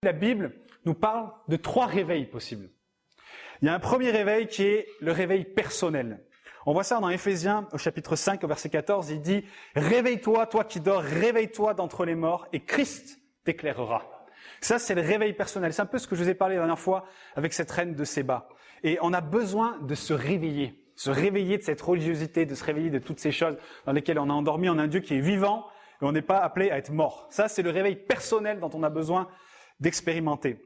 La Bible nous parle de 3 réveils possibles. Il y a un premier réveil qui est le réveil personnel. On voit ça dans Éphésiens au chapitre 5 au verset 14, il dit « Réveille-toi, toi qui dors, réveille-toi d'entre les morts et Christ t'éclairera ». Ça, c'est le réveil personnel. C'est un peu ce que je vous ai parlé la dernière fois avec cette reine de Séba. Et on a besoin de se réveiller de cette religiosité, de se réveiller de toutes ces choses dans lesquelles on a endormi. On a un Dieu qui est vivant et on n'est pas appelé à être mort. Ça, c'est le réveil personnel dont on a besoin d'expérimenter.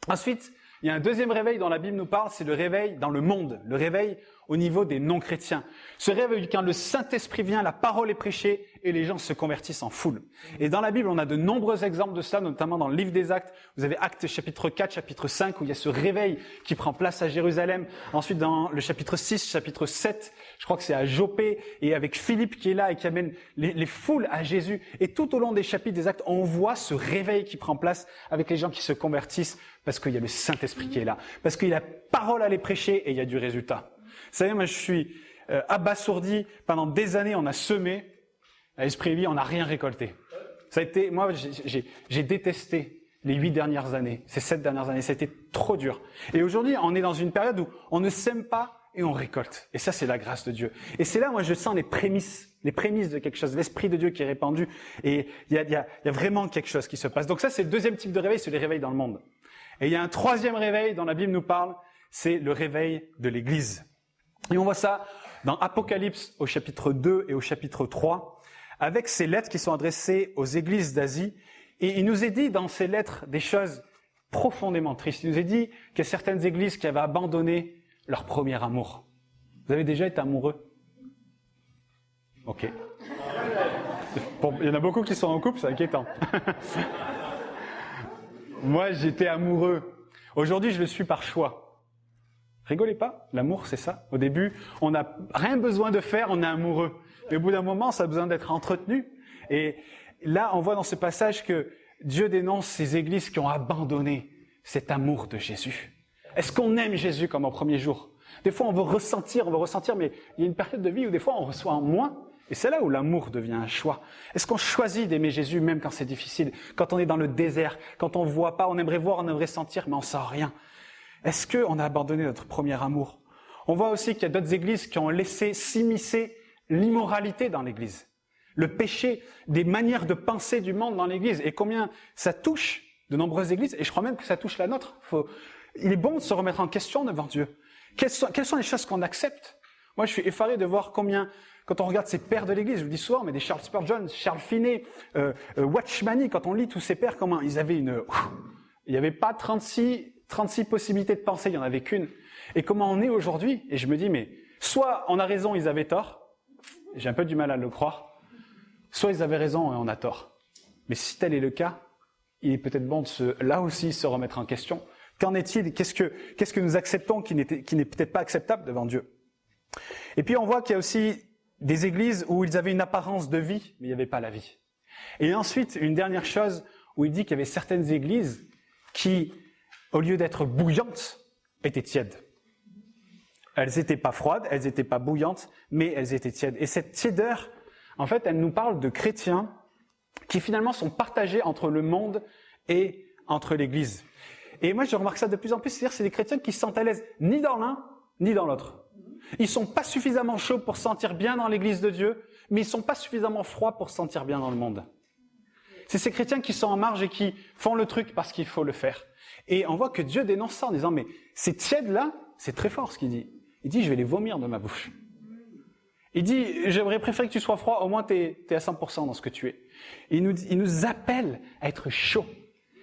Ensuite, il y a un deuxième réveil dont la Bible nous parle, c'est le réveil dans le monde, le réveil au niveau des non-chrétiens. Ce réveil, quand le Saint-Esprit vient, la parole est prêchée et les gens se convertissent en foule. Et dans la Bible, on a de nombreux exemples de ça, notamment dans le livre des Actes. Vous avez Actes chapitre 4, chapitre 5, où il y a ce réveil qui prend place à Jérusalem. Ensuite, dans le chapitre 6, chapitre 7, je crois que c'est à Joppé, et avec Philippe qui est là et qui amène les foules à Jésus. Et tout au long des chapitres des Actes, on voit ce réveil qui prend place avec les gens qui se convertissent parce qu'il y a le Saint-Esprit qui est là, parce qu'il y a la parole à les prêcher et il y a du résultat. Vous savez, moi je suis abasourdi, pendant des années on a semé, à Esprit Vie, on n'a rien récolté. Ça a été, moi j'ai détesté les 8 dernières années, ces 7 dernières années, ça a été trop dur. Et aujourd'hui on est dans une période où on ne sème pas et on récolte. Et ça c'est la grâce de Dieu. Et c'est là moi je sens les prémices de quelque chose, l'Esprit de Dieu qui est répandu. Et il y a vraiment quelque chose qui se passe. Donc ça c'est le deuxième type de réveil, c'est les réveils dans le monde. Et il y a un troisième réveil dont la Bible nous parle, c'est le réveil de l'Église. Et on voit ça dans Apocalypse au chapitre 2 et au chapitre 3, avec ces lettres qui sont adressées aux églises d'Asie. Et il nous est dit dans ces lettres des choses profondément tristes. Il nous est dit qu'il y a certaines églises qui avaient abandonné leur premier amour. Vous avez déjà été amoureux? Ok. Il y en a beaucoup qui sont en couple, c'est inquiétant. Moi, j'étais amoureux. Aujourd'hui, je le suis par choix. Rigolez pas, l'amour, c'est ça. Au début, on n'a rien besoin de faire, on est amoureux. Mais au bout d'un moment, ça a besoin d'être entretenu. Et là, on voit dans ce passage que Dieu dénonce ces églises qui ont abandonné cet amour de Jésus. Est-ce qu'on aime Jésus comme au premier jour? Des fois, on veut ressentir, mais il y a une période de vie où des fois, on reçoit en moins. Et c'est là où l'amour devient un choix. Est-ce qu'on choisit d'aimer Jésus même quand c'est difficile, quand on est dans le désert, quand on voit pas, on aimerait voir, on aimerait sentir, mais on sent rien? Est-ce qu'on a abandonné notre premier amour? On voit aussi qu'il y a d'autres églises qui ont laissé s'immiscer l'immoralité dans l'église, le péché, des manières de penser du monde dans l'église, et combien ça touche de nombreuses églises, et je crois même que ça touche la nôtre. Il est bon de se remettre en question devant Dieu. Quelles sont les choses qu'on accepte? Moi, je suis effaré de voir combien, quand on regarde ces pères de l'église, je vous dis souvent, mais des Charles Spurgeon, Charles Finney, Watchmani, quand on lit tous ces pères, comment ils avaient il n'y avait pas 36 possibilités de penser, il n'y en avait qu'une. Et comment on est aujourd'hui? Et je me dis, mais soit on a raison, ils avaient tort, j'ai un peu du mal à le croire, soit ils avaient raison et on a tort. Mais si tel est le cas, il est peut-être bon de là aussi se remettre en question. Qu'en est-il? Qu'est-ce que nous acceptons qui n'est peut-être pas acceptable devant Dieu? Et puis on voit qu'il y a aussi des églises où ils avaient une apparence de vie, mais il n'y avait pas la vie. Et ensuite, une dernière chose où il dit qu'il y avait certaines églises qui, au lieu d'être bouillantes, étaient tièdes. Elles n'étaient pas froides, elles n'étaient pas bouillantes, mais elles étaient tièdes. Et cette tiédeur, en fait, elle nous parle de chrétiens qui finalement sont partagés entre le monde et entre l'Église. Et moi, je remarque ça de plus en plus, c'est-à-dire c'est des chrétiens qui se sentent à l'aise ni dans l'un, ni dans l'autre. Ils sont pas suffisamment chauds pour se sentir bien dans l'Église de Dieu, mais ils sont pas suffisamment froids pour se sentir bien dans le monde. C'est ces chrétiens qui sont en marge et qui font le truc parce qu'il faut le faire. Et on voit que Dieu dénonce ça en disant, mais ces tièdes-là, c'est très fort ce qu'il dit. Il dit, je vais les vomir de ma bouche. Il dit, j'aimerais préférer que tu sois froid, au moins t'es à 100% dans ce que tu es. Il nous appelle à être chaud.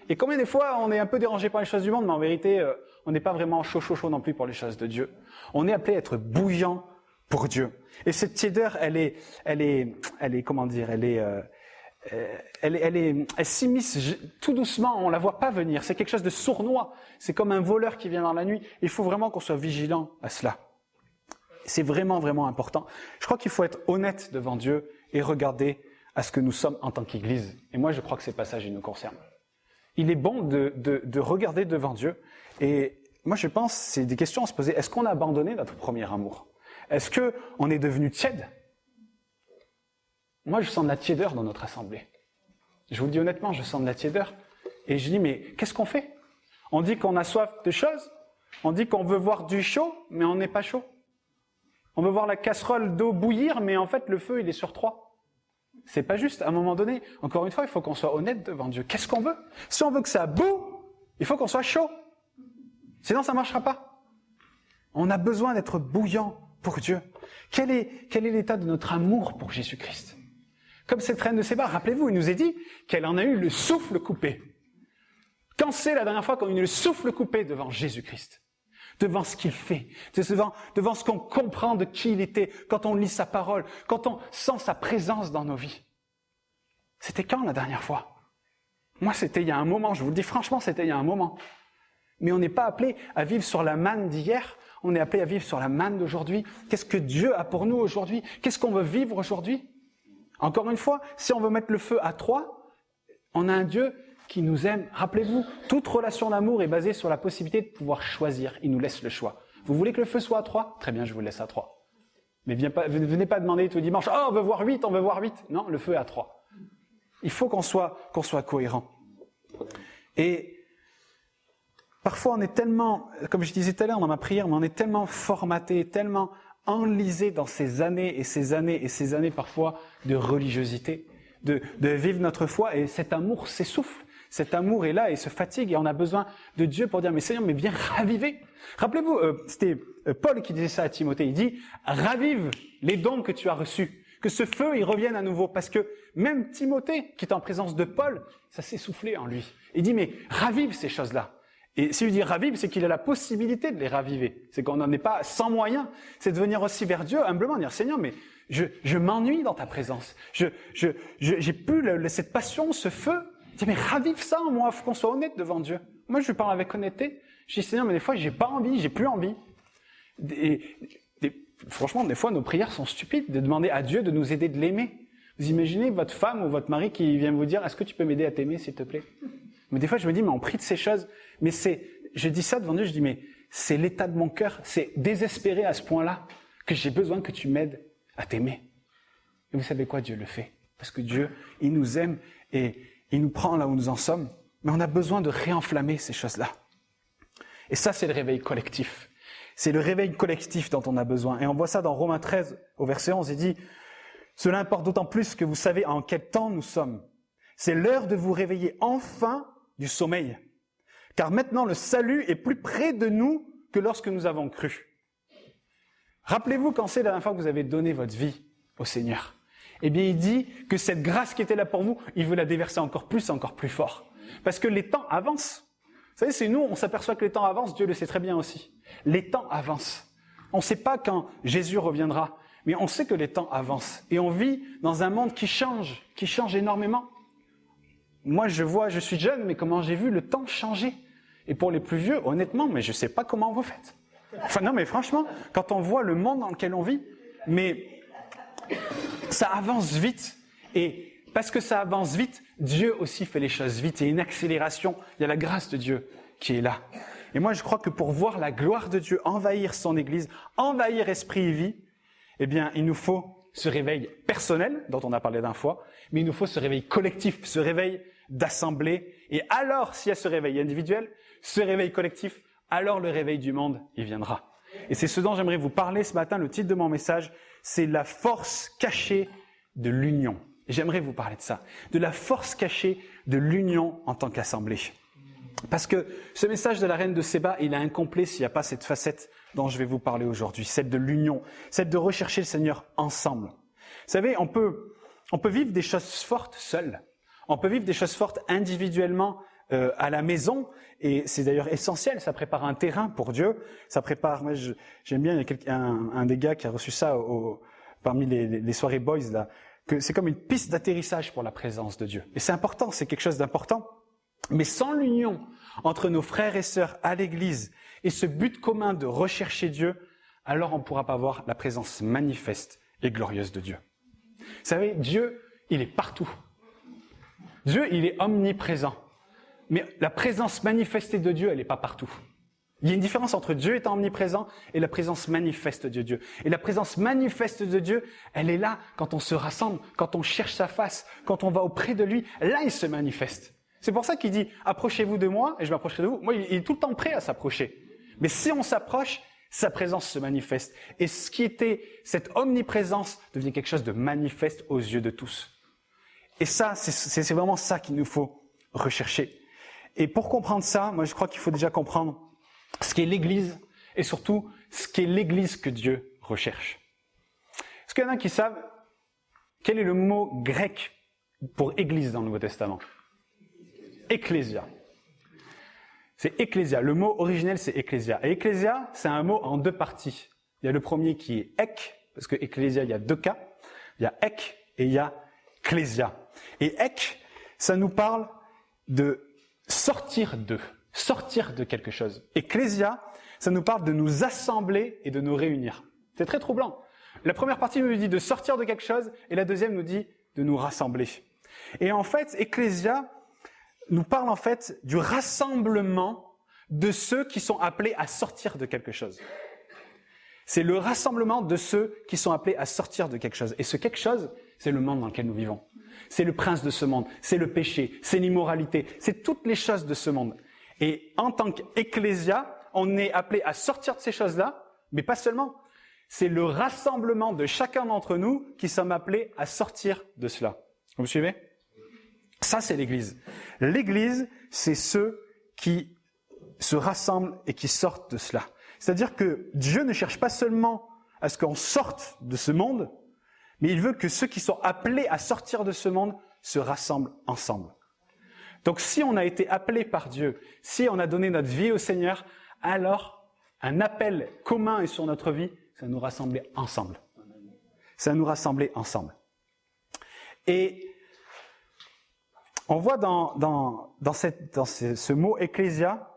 Et combien des fois on est un peu dérangé par les choses du monde, mais en vérité, on n'est pas vraiment chaud non plus pour les choses de Dieu. On est appelé à être bouillant pour Dieu. Et cette tiédeur, elle s'immisce tout doucement, on la voit pas venir. C'est quelque chose de sournois. C'est comme un voleur qui vient dans la nuit. Il faut vraiment qu'on soit vigilant à cela. C'est vraiment, vraiment important. Je crois qu'il faut être honnête devant Dieu et regarder à ce que nous sommes en tant qu'Église. Et moi, je crois que ces passages, ils nous concernent. Il est bon de regarder devant Dieu. Et moi, je pense, c'est des questions à se poser. Est-ce qu'on a abandonné notre premier amour? Est-ce qu'on est devenu tiède? Moi, je sens de la tiédeur dans notre assemblée. Je vous le dis honnêtement, je sens de la tiédeur. Et je dis, mais qu'est-ce qu'on fait? On dit qu'on a soif de choses, on dit qu'on veut voir du chaud, mais on n'est pas chaud. On veut voir la casserole d'eau bouillir, mais en fait, le feu, il est sur 3. C'est pas juste. À un moment donné, encore une fois, il faut qu'on soit honnête devant Dieu. Qu'est-ce qu'on veut? Si on veut que ça boue, il faut qu'on soit chaud. Sinon, ça ne marchera pas. On a besoin d'être bouillant pour Dieu. Quel est l'état de notre amour pour Jésus-Christ? Comme cette reine de Séba, rappelez-vous, il nous est dit qu'elle en a eu le souffle coupé. Quand c'est la dernière fois qu'on a eu le souffle coupé devant Jésus-Christ? Devant ce qu'il fait, devant ce qu'on comprend de qui il était, quand on lit sa parole, quand on sent sa présence dans nos vies. C'était quand la dernière fois? Moi, c'était il y a un moment, je vous le dis franchement, c'était il y a un moment. Mais on n'est pas appelé à vivre sur la manne d'hier, on est appelé à vivre sur la manne d'aujourd'hui. Qu'est-ce que Dieu a pour nous aujourd'hui? Qu'est-ce qu'on veut vivre aujourd'hui? Encore une fois, si on veut mettre le feu à 3, on a un Dieu qui nous aime. Rappelez-vous, toute relation d'amour est basée sur la possibilité de pouvoir choisir. Il nous laisse le choix. Vous voulez que le feu soit à 3? Très bien, je vous le laisse à 3. Mais venez pas demander tout dimanche, oh, on veut voir 8, on veut voir 8. Non, le feu est à 3. Il faut qu'on soit cohérent. Et parfois, on est tellement, comme je disais tout à l'heure dans ma prière, mais on est tellement formaté, tellement enlisé dans ces années et ces années et ces années parfois de religiosité, de vivre notre foi, et cet amour s'essouffle. Cet amour est là et se fatigue, et on a besoin de Dieu pour dire, mais Seigneur, mais viens raviver. Rappelez-vous, c'était Paul qui disait ça à Timothée, il dit, ravive les dons que tu as reçus, que ce feu, il revienne à nouveau, parce que même Timothée, qui est en présence de Paul, ça s'est soufflé en lui. Il dit, mais ravive ces choses-là. Et s'il dit ravive, c'est qu'il a la possibilité de les raviver. C'est qu'on n'en est pas sans moyens. C'est de venir aussi vers Dieu, humblement, dire, Seigneur, mais je m'ennuie dans ta présence. J'ai plus cette passion, ce feu. Je dis, mais ravive ça en moi, il faut qu'on soit honnête devant Dieu. Moi, je lui parle avec honnêteté. Je dis, Seigneur, mais des fois, j'ai pas envie, j'ai plus envie. Franchement, des fois, nos prières sont stupides, de demander à Dieu de nous aider de l'aimer. Vous imaginez votre femme ou votre mari qui vient vous dire, est-ce que tu peux m'aider à t'aimer, s'il te plaît? Mais des fois, je me dis, mais on prie de ces choses. Mais je dis ça devant Dieu, je dis, mais c'est l'état de mon cœur, c'est désespéré à ce point-là que j'ai besoin que tu m'aides à t'aimer. Et vous savez quoi, Dieu le fait. Parce que Dieu, il nous aime et il nous prend là où nous en sommes. Mais on a besoin de réenflammer ces choses-là. Et ça, c'est le réveil collectif. C'est le réveil collectif dont on a besoin. Et on voit ça dans Romains 13, au verset 11, il dit, « Cela importe d'autant plus que vous savez en quel temps nous sommes. C'est l'heure de vous réveiller enfin du sommeil. Car maintenant le salut est plus près de nous que lorsque nous avons cru. » Rappelez-vous quand c'est la dernière fois que vous avez donné votre vie au Seigneur. Eh bien, il dit que cette grâce qui était là pour vous, il veut la déverser encore plus fort. Parce que les temps avancent. Vous savez, c'est nous, on s'aperçoit que les temps avancent, Dieu le sait très bien aussi. Les temps avancent. On ne sait pas quand Jésus reviendra, mais on sait que les temps avancent. Et on vit dans un monde qui change énormément. Moi, je suis jeune, mais comment j'ai vu le temps changer. Et pour les plus vieux, honnêtement, mais je ne sais pas comment vous faites. Enfin, non, mais franchement, quand on voit le monde dans lequel on vit, mais ça avance vite. Et parce que ça avance vite, Dieu aussi fait les choses vite. Il y a une accélération, il y a la grâce de Dieu qui est là. Et moi, je crois que pour voir la gloire de Dieu envahir son Église, envahir esprit et vie, eh bien, il nous faut ce réveil personnel, dont on a parlé d'un fois, mais il nous faut ce réveil collectif, ce réveil d'assemblée. Et alors, s'il y a ce réveil individuel, ce réveil collectif, alors le réveil du monde, il viendra. Et c'est ce dont j'aimerais vous parler ce matin. Le titre de mon message, c'est la force cachée de l'union. Et j'aimerais vous parler de ça, de la force cachée de l'union en tant qu'assemblée. Parce que ce message de la reine de Séba, il est incomplet s'il n'y a pas cette facette dont je vais vous parler aujourd'hui, celle de l'union, celle de rechercher le Seigneur ensemble. Vous savez, on peut vivre des choses fortes seuls. On peut vivre des choses fortes individuellement à la maison, et c'est d'ailleurs essentiel, ça prépare un terrain pour Dieu, ça prépare, moi j'aime bien, il y a un des gars qui a reçu ça parmi les soirées boys, là, que c'est comme une piste d'atterrissage pour la présence de Dieu. Et c'est important, c'est quelque chose d'important. Mais sans l'union entre nos frères et sœurs à l'Église et ce but commun de rechercher Dieu, alors on ne pourra pas voir la présence manifeste et glorieuse de Dieu. Vous savez, Dieu, il est partout. Dieu, il est omniprésent. Mais la présence manifestée de Dieu, elle n'est pas partout. Il y a une différence entre Dieu étant omniprésent et la présence manifeste de Dieu. Et la présence manifeste de Dieu, elle est là quand on se rassemble, quand on cherche sa face, quand on va auprès de lui, là il se manifeste. C'est pour ça qu'il dit « Approchez-vous de moi et je m'approcherai de vous ». Moi, il est tout le temps prêt à s'approcher. Mais si on s'approche, sa présence se manifeste. Et ce qui était cette omniprésence devient quelque chose de manifeste aux yeux de tous. Et ça, c'est vraiment ça qu'il nous faut rechercher. Et pour comprendre ça, moi je crois qu'il faut déjà comprendre ce qu'est l'Église et surtout ce qu'est l'Église que Dieu recherche. Est-ce qu'il y en a qui savent quel est le mot grec pour Église dans le Nouveau Testament? Ecclésia. C'est ecclésia. Le mot originel, c'est ecclésia. Et ecclésia, c'est un mot en deux parties. Il y a le premier qui est ek, parce que ecclésia, il y a deux cas. Il y a ek et il y a clésia. Et ek, ça nous parle de sortir de quelque chose. Ecclésia, ça nous parle de nous assembler et de nous réunir. C'est très troublant. La première partie nous dit de sortir de quelque chose et la deuxième nous dit de nous rassembler. Et en fait, ecclésia nous parle en fait du rassemblement de ceux qui sont appelés à sortir de quelque chose. C'est le rassemblement de ceux qui sont appelés à sortir de quelque chose. Et ce quelque chose, c'est le monde dans lequel nous vivons. C'est le prince de ce monde, c'est le péché, c'est l'immoralité, c'est toutes les choses de ce monde. Et en tant qu'ecclésia, on est appelé à sortir de ces choses-là, mais pas seulement. C'est le rassemblement de chacun d'entre nous qui sommes appelés à sortir de cela. Vous me suivez? Ça, c'est l'Église. L'Église, c'est ceux qui se rassemblent et qui sortent de cela. C'est-à-dire que Dieu ne cherche pas seulement à ce qu'on sorte de ce monde, mais il veut que ceux qui sont appelés à sortir de ce monde se rassemblent ensemble. Donc si on a été appelé par Dieu, si on a donné notre vie au Seigneur, alors un appel commun est sur notre vie, c'est nous rassembler ensemble. C'est nous rassembler ensemble. Et on voit dans ce mot ecclésia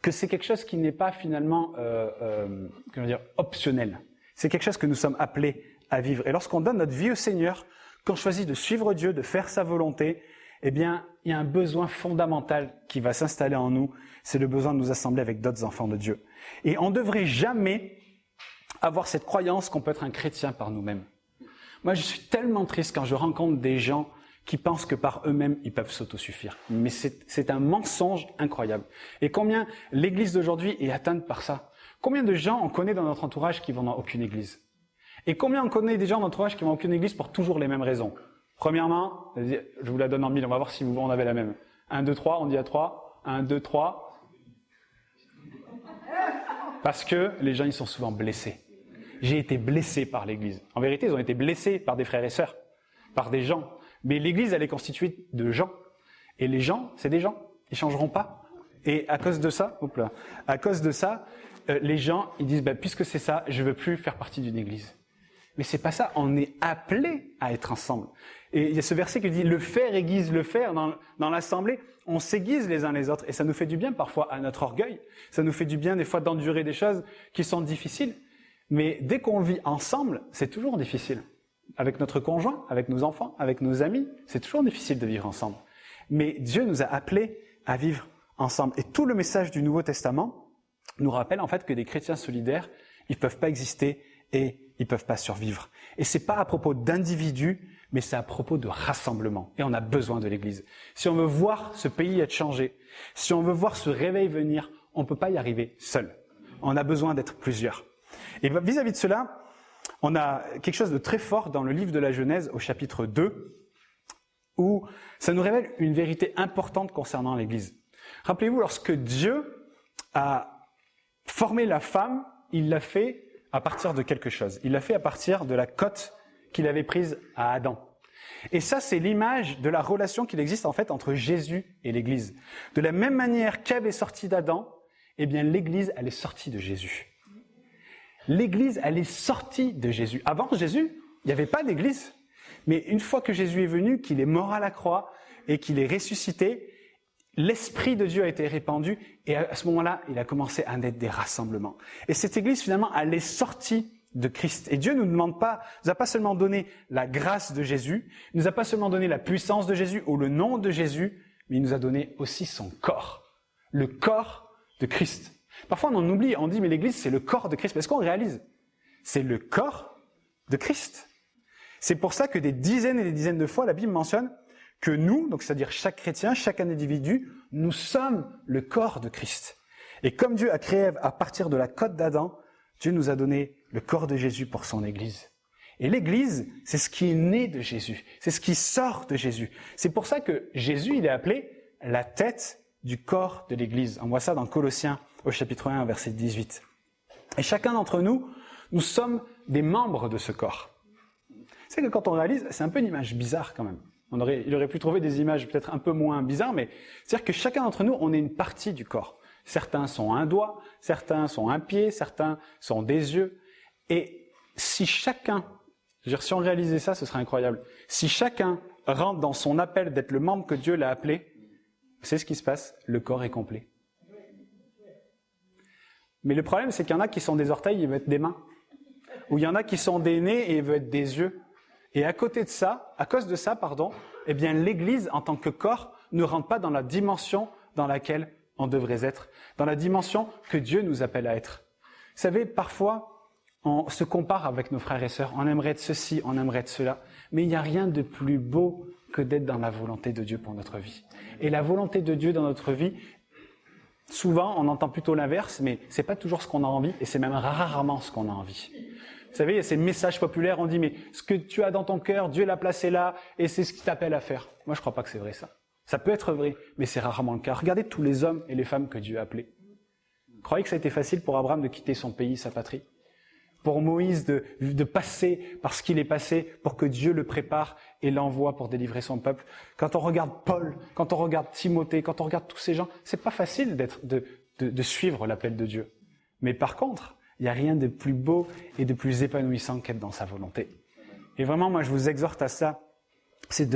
que c'est quelque chose qui n'est pas finalement optionnel. C'est quelque chose que nous sommes appelés à vivre. Et lorsqu'on donne notre vie au Seigneur, qu'on choisit de suivre Dieu, de faire sa volonté, eh bien, il y a un besoin fondamental qui va s'installer en nous, c'est le besoin de nous assembler avec d'autres enfants de Dieu. Et on ne devrait jamais avoir cette croyance qu'on peut être un chrétien par nous-mêmes. Moi, je suis tellement triste quand je rencontre des gens qui pensent que par eux-mêmes, ils peuvent s'autosuffire. Mais c'est un mensonge incroyable. Et combien l'Église d'aujourd'hui est atteinte par ça? Combien de gens on connaît dans notre entourage qui vont dans aucune Église? Et combien on connaît des gens dans notre entourage qui vont dans aucune Église pour toujours les mêmes raisons? Premièrement, je vous la donne en mille, on va voir si vous en avez la même. 1, 2, 3, on dit à 3. 1, 2, 3. Parce que les gens, ils sont souvent blessés. J'ai été blessé par l'Église. En vérité, ils ont été blessés par des frères et sœurs, par des gens. Mais l'Église, elle est constituée de gens. Et les gens, c'est des gens. Ils changeront pas. Et à cause de ça, les gens, ils disent, puisque c'est ça, je veux plus faire partie d'une Église. Mais c'est pas ça. On est appelés à être ensemble. Et il y a ce verset qui dit, le faire aiguise le faire. Dans l'assemblée, on s'aiguise les uns les autres. Et ça nous fait du bien parfois à notre orgueil. Ça nous fait du bien des fois d'endurer des choses qui sont difficiles. Mais dès qu'on vit ensemble, c'est toujours difficile. Avec notre conjoint, avec nos enfants, avec nos amis, c'est toujours difficile de vivre ensemble. Mais Dieu nous a appelés à vivre ensemble. Et tout le message du Nouveau Testament nous rappelle en fait que des chrétiens solidaires, ils ne peuvent pas exister et ils ne peuvent pas survivre. Et c'est pas à propos d'individus, mais c'est à propos de rassemblement. Et on a besoin de l'Église. Si on veut voir ce pays être changé, si on veut voir ce réveil venir, on ne peut pas y arriver seul. On a besoin d'être plusieurs. Et vis-à-vis de cela, on a quelque chose de très fort dans le livre de la Genèse au chapitre 2, où ça nous révèle une vérité importante concernant l'Église. Rappelez-vous, lorsque Dieu a formé la femme, il l'a fait à partir de quelque chose. Il l'a fait à partir de la côte qu'il avait prise à Adam. Et ça, c'est l'image de la relation qu'il existe en fait entre Jésus et l'Église. De la même manière qu'Ève est sortie d'Adam, eh bien l'Église, elle est sortie de Jésus. L'Église, elle est sortie de Jésus. Avant Jésus, il n'y avait pas d'Église. Mais une fois que Jésus est venu, qu'il est mort à la croix et qu'il est ressuscité, l'Esprit de Dieu a été répandu et à ce moment-là, il a commencé à naître des rassemblements. Et cette Église, finalement, elle est sortie de Christ. Et Dieu nous a pas seulement donné la grâce de Jésus, il nous a pas seulement donné la puissance de Jésus ou le nom de Jésus, mais il nous a donné aussi son corps, le corps de Christ. Parfois, on en oublie, on dit, mais l'Église, c'est le corps de Christ. Mais est-ce qu'on réalise? C'est le corps de Christ. C'est pour ça que des dizaines et des dizaines de fois, la Bible mentionne que nous, donc c'est-à-dire chaque chrétien, chaque individu, nous sommes le corps de Christ. Et comme Dieu a créé Ève à partir de la côte d'Adam, Dieu nous a donné le corps de Jésus pour son Église. Et l'Église, c'est ce qui est né de Jésus, c'est ce qui sort de Jésus. C'est pour ça que Jésus, il est appelé la tête du corps de l'Église. On voit ça dans Colossiens au chapitre 1, verset 18. Et chacun d'entre nous, nous sommes des membres de ce corps. C'est que quand on réalise, c'est un peu une image bizarre quand même. Il aurait pu trouver des images peut-être un peu moins bizarres, mais c'est-à-dire que chacun d'entre nous, on est une partie du corps. Certains sont un doigt, certains sont un pied, certains sont des yeux. Et si chacun, si on réalisait ça, ce serait incroyable. Si chacun rentre dans son appel d'être le membre que Dieu l'a appelé, c'est ce qui se passe, le corps est complet. Mais le problème, c'est qu'il y en a qui sont des orteils, ils veulent être des mains. Ou il y en a qui sont des nez et ils veulent être des yeux. Et à côté de ça, à cause de ça, eh bien, l'Église, en tant que corps, ne rentre pas dans la dimension dans laquelle on devrait être, dans la dimension que Dieu nous appelle à être. Vous savez, parfois, on se compare avec nos frères et sœurs, on aimerait être ceci, on aimerait être cela, mais il n'y a rien de plus beau que d'être dans la volonté de Dieu pour notre vie. Et la volonté de Dieu dans notre vie, souvent, on entend plutôt l'inverse, mais c'est pas toujours ce qu'on a envie, et c'est même rarement ce qu'on a envie. Vous savez, il y a ces messages populaires, on dit, mais ce que tu as dans ton cœur, Dieu l'a placé là, et c'est ce qu'il t'appelle à faire. Moi, je crois pas que c'est vrai, ça. Ça peut être vrai, mais c'est rarement le cas. Regardez tous les hommes et les femmes que Dieu a appelés. Vous croyez que ça a été facile pour Abraham de quitter son pays, sa patrie? Pour Moïse de passer par ce qu'il est passé, pour que Dieu le prépare et l'envoie pour délivrer son peuple. Quand on regarde Paul, quand on regarde Timothée, quand on regarde tous ces gens, c'est pas facile de suivre l'appel de Dieu. Mais par contre, il n'y a rien de plus beau et de plus épanouissant qu'être dans sa volonté. Et vraiment, moi, je vous exhorte à ça, c'est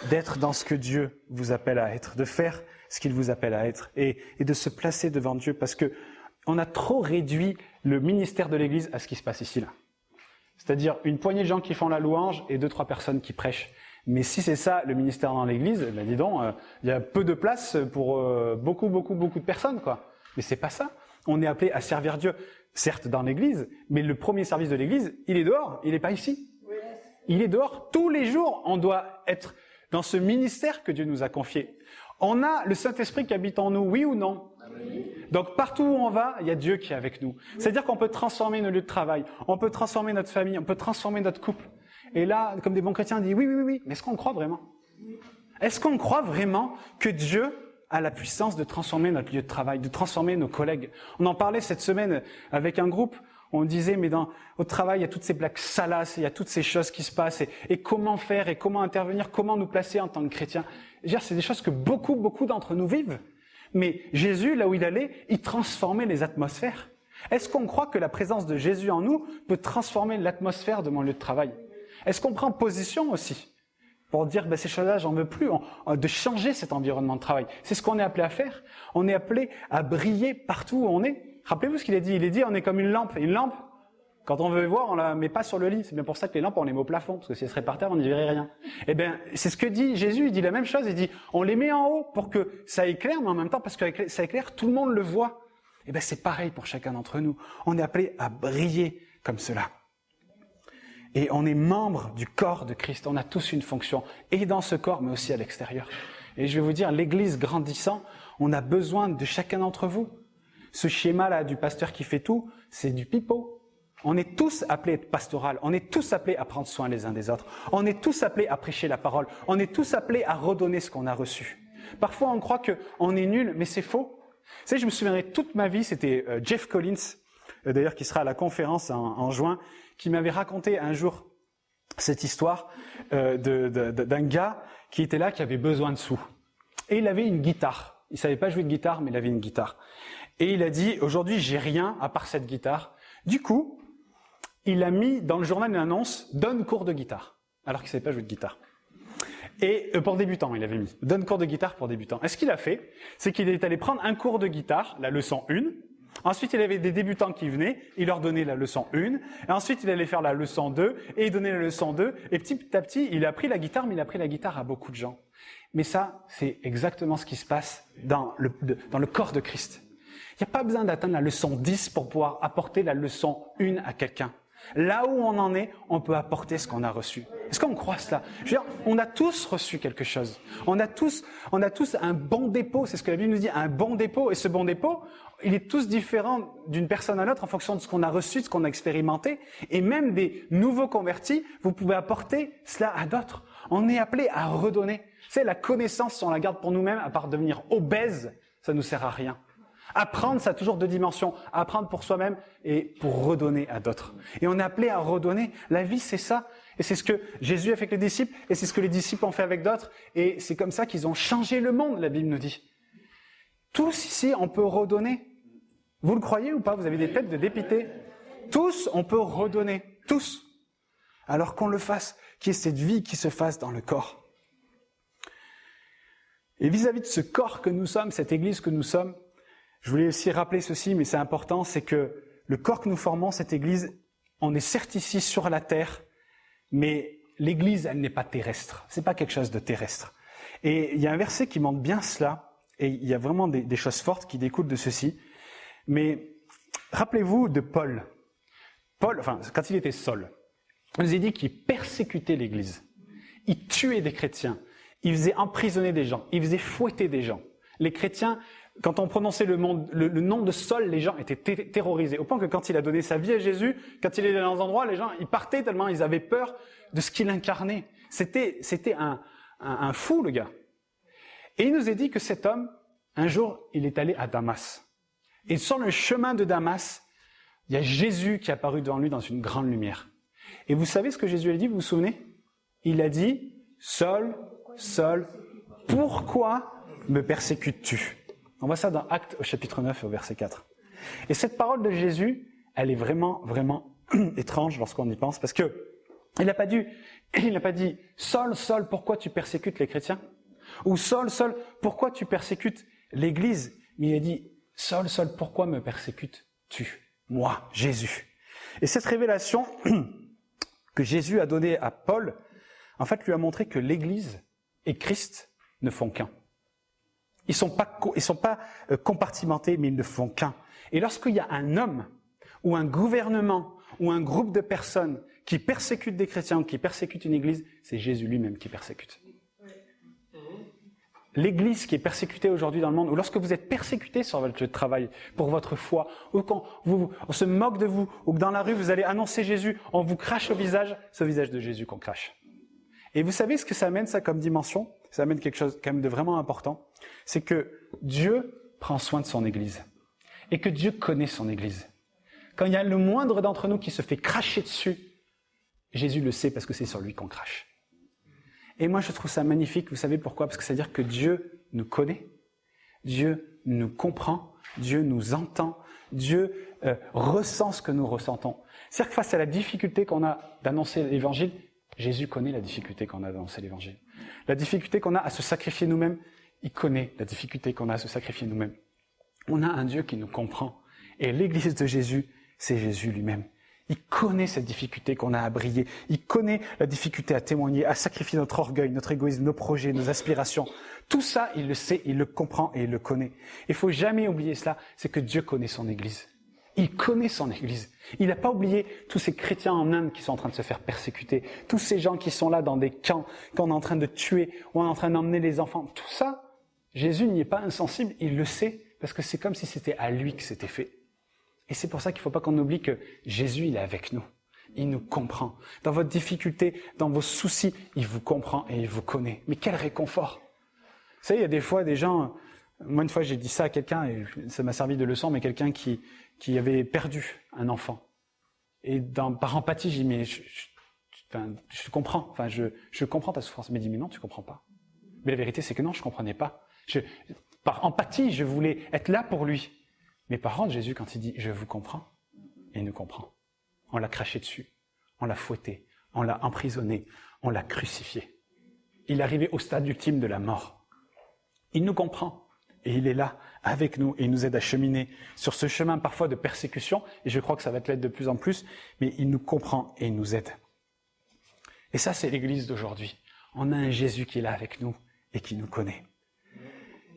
d'être dans ce que Dieu vous appelle à être, de faire ce qu'il vous appelle à être et de se placer devant Dieu, parce que on a trop réduit le ministère de l'Église à ce qui se passe ici, là. C'est-à-dire une poignée de gens qui font la louange et 2-3 personnes qui prêchent. Mais si c'est ça le ministère dans l'Église, ben dis donc, il y a peu de place pour beaucoup de personnes, quoi. Mais c'est pas ça. On est appelé à servir Dieu, certes dans l'Église, mais le premier service de l'Église, il est dehors, il n'est pas ici. Il est dehors. Tous les jours, on doit être dans ce ministère que Dieu nous a confié. On a le Saint-Esprit qui habite en nous, oui ou non? Oui. Donc partout où on va, il y a Dieu qui est avec nous. C'est-à-dire qu'on peut transformer nos lieux de travail, on peut transformer notre famille, on peut transformer notre couple. Et là, comme des bons chrétiens, on dit oui, mais est-ce qu'on croit vraiment? Est-ce qu'on croit vraiment que Dieu a la puissance de transformer notre lieu de travail, de transformer nos collègues? On en parlait cette semaine avec un groupe. On disait, mais au travail, il y a toutes ces blagues salaces, il y a toutes ces choses qui se passent, et comment faire, et comment intervenir, comment nous placer en tant que chrétiens. Je veux dire, c'est des choses que beaucoup d'entre nous vivent. Mais Jésus, là où il allait, il transformait les atmosphères. Est-ce qu'on croit que la présence de Jésus en nous peut transformer l'atmosphère de mon lieu de travail? Est-ce qu'on prend position aussi pour dire, ces choses-là, j'en veux plus, de changer cet environnement de travail? C'est ce qu'on est appelé à faire. On est appelé à briller partout où on est. Rappelez-vous ce qu'il a dit. Il a dit, on est comme une lampe. Et une lampe, quand on veut voir, on la met pas sur le lit. C'est bien pour ça que les lampes, on les met au plafond. Parce que si elles seraient par terre, on n'y verrait rien. Eh bien, c'est ce que dit Jésus. Il dit la même chose. Il dit, on les met en haut pour que ça éclaire, mais en même temps, parce que ça éclaire, tout le monde le voit. Eh bien, c'est pareil pour chacun d'entre nous. On est appelé à briller comme cela. Et on est membre du corps de Christ. On a tous une fonction. Et dans ce corps, mais aussi à l'extérieur. Et je vais vous dire, l'Église grandissant, on a besoin de chacun d'entre vous. Ce schéma-là du pasteur qui fait tout, c'est du pipeau. On est tous appelés à être pastoral. On est tous appelés à prendre soin les uns des autres. On est tous appelés à prêcher la parole. On est tous appelés à redonner ce qu'on a reçu. Parfois, on croit qu'on est nul, mais c'est faux. Vous savez, je me souviendrai toute ma vie, c'était Jeff Collins, d'ailleurs qui sera à la conférence en juin, qui m'avait raconté un jour cette histoire d'un gars qui était là, qui avait besoin de sous. Et il avait une guitare. Il savait pas jouer de guitare, mais il avait une guitare. Et il a dit, aujourd'hui, j'ai rien à part cette guitare. Du coup, il a mis dans le journal une annonce, donne cours de guitare. Alors qu'il savait pas jouer de guitare. Et pour débutants, il avait mis, donne cours de guitare pour débutants. Et ce qu'il a fait, c'est qu'il est allé prendre un cours de guitare, la leçon 1. Ensuite, il avait des débutants qui venaient, il leur donnait la leçon 1. Et ensuite, il allait faire la leçon 2, et il donnait la leçon 2. Et petit à petit, il a appris la guitare, mais il a appris la guitare à beaucoup de gens. Mais ça, c'est exactement ce qui se passe dans le corps de Christ. Il n'y a pas besoin d'atteindre la leçon 10 pour pouvoir apporter la leçon 1 à quelqu'un. Là où on en est, on peut apporter ce qu'on a reçu. Est-ce qu'on croit cela? Je veux dire, on a tous reçu quelque chose. On a tous un bon dépôt, c'est ce que la Bible nous dit, un bon dépôt. Et ce bon dépôt, il est tous différent d'une personne à l'autre en fonction de ce qu'on a reçu, de ce qu'on a expérimenté. Et même des nouveaux convertis, vous pouvez apporter cela à d'autres. On est appelé à redonner. C'est la connaissance, si on la garde pour nous-mêmes, à part devenir obèse, ça ne nous sert à rien. Apprendre, ça a toujours deux dimensions. Apprendre pour soi-même et pour redonner à d'autres. Et on est appelé à redonner. La vie, c'est ça. Et c'est ce que Jésus a fait avec les disciples, et c'est ce que les disciples ont fait avec d'autres. Et c'est comme ça qu'ils ont changé le monde, la Bible nous dit. Tous ici, on peut redonner. Vous le croyez ou pas? Vous avez des têtes de dépités. Tous, on peut redonner. Tous. Alors qu'on le fasse, qu'il y ait cette vie qui se fasse dans le corps. Et vis-à-vis de ce corps que nous sommes, cette église que nous sommes, je voulais aussi rappeler ceci, mais c'est important, c'est que le corps que nous formons, cette église, on est certes ici sur la terre, mais l'église, elle n'est pas terrestre. C'est pas quelque chose de terrestre. Et il y a un verset qui montre bien cela, et il y a vraiment des choses fortes qui découlent de ceci. Mais rappelez-vous de Paul. Paul, enfin, quand il était Saul, on nous a dit qu'il persécutait l'église. Il tuait des chrétiens. Il faisait emprisonner des gens. Il faisait fouetter des gens. Les chrétiens, quand on prononçait le nom de Saul, les gens étaient terrorisés. Au point que quand il a donné sa vie à Jésus, quand il est dans un endroit, les gens, ils partaient tellement ils avaient peur de ce qu'il incarnait. C'était un fou, le gars. Et il nous a dit que cet homme, un jour, il est allé à Damas. Et sur le chemin de Damas, il y a Jésus qui est apparu devant lui dans une grande lumière. Et vous savez ce que Jésus a dit, vous vous souvenez? Il a dit, Saul, Saul, pourquoi me persécutes-tu? On voit ça dans Actes au chapitre 9 au verset 4. Et cette parole de Jésus, elle est vraiment, vraiment étrange lorsqu'on y pense, parce que il n'a pas dit, Saul, Saul, pourquoi tu persécutes les chrétiens? Ou Saul, Saul, pourquoi tu persécutes l'Église? Mais il a dit, Saul, Saul, pourquoi me persécutes-tu? Moi, Jésus. Et cette révélation que Jésus a donnée à Paul, en fait, lui a montré que l'Église et Christ ne font qu'un. Ils sont pas compartimentés, mais ils ne font qu'un. Et lorsqu'il y a un homme, ou un gouvernement, ou un groupe de personnes qui persécutent des chrétiens, ou qui persécutent une église, c'est Jésus lui-même qui persécute. L'église qui est persécutée aujourd'hui dans le monde, ou lorsque vous êtes persécuté sur votre travail, pour votre foi, ou quand on se moque de vous, ou que dans la rue vous allez annoncer Jésus, on vous crache au visage, c'est au visage de Jésus qu'on crache. Et vous savez ce que ça amène, ça, comme dimension? Ça amène quelque chose quand même de vraiment important. C'est que Dieu prend soin de son Église. Et que Dieu connaît son Église. Quand il y a le moindre d'entre nous qui se fait cracher dessus, Jésus le sait parce que c'est sur lui qu'on crache. Et moi, je trouve ça magnifique. Vous savez pourquoi? Parce que ça veut dire que Dieu nous connaît. Dieu nous comprend. Dieu nous entend. Dieu ressent ce que nous ressentons. C'est-à-dire que face à la difficulté qu'on a d'annoncer l'Évangile, Jésus connaît la difficulté qu'on a d'annoncer l'Évangile. La difficulté qu'on a à se sacrifier nous-mêmes, il connaît la difficulté qu'on a à se sacrifier nous-mêmes. On a un Dieu qui nous comprend. Et l'Église de Jésus, c'est Jésus lui-même. Il connaît cette difficulté qu'on a à briller. Il connaît la difficulté à témoigner, à sacrifier notre orgueil, notre égoïsme, nos projets, nos aspirations. Tout ça, il le sait, il le comprend et il le connaît. Il faut jamais oublier cela, c'est que Dieu connaît son Église. Il connaît son Église. Il n'a pas oublié tous ces chrétiens en Inde qui sont en train de se faire persécuter, tous ces gens qui sont là dans des camps, qu'on est en train de tuer, ou on est en train d'emmener les enfants. Tout ça, Jésus n'y est pas insensible, il le sait, parce que c'est comme si c'était à lui que c'était fait. Et c'est pour ça qu'il ne faut pas qu'on oublie que Jésus, il est avec nous. Il nous comprend. Dans votre difficulté, dans vos soucis, il vous comprend et il vous connaît. Mais quel réconfort! Vous savez, il y a des fois des gens... Moi, une fois, j'ai dit ça à quelqu'un, et ça m'a servi de leçon, mais quelqu'un qui avait perdu un enfant. Et par empathie, j'ai dit, mais je comprends. Enfin, je comprends ta souffrance. Mais il dit, mais non, tu comprends pas. Mais la vérité, c'est que non, je comprenais pas. Par empathie, je voulais être là pour lui. Mais par contre, Jésus, quand il dit « je vous comprends », il nous comprend. On l'a craché dessus, on l'a fouetté, on l'a emprisonné, on l'a crucifié. Il est arrivé au stade ultime de la mort. Il nous comprend et il est là avec nous et il nous aide à cheminer sur ce chemin parfois de persécution, et je crois que ça va l'être de plus en plus, mais il nous comprend et il nous aide. Et ça, c'est l'Église d'aujourd'hui. On a un Jésus qui est là avec nous et qui nous connaît.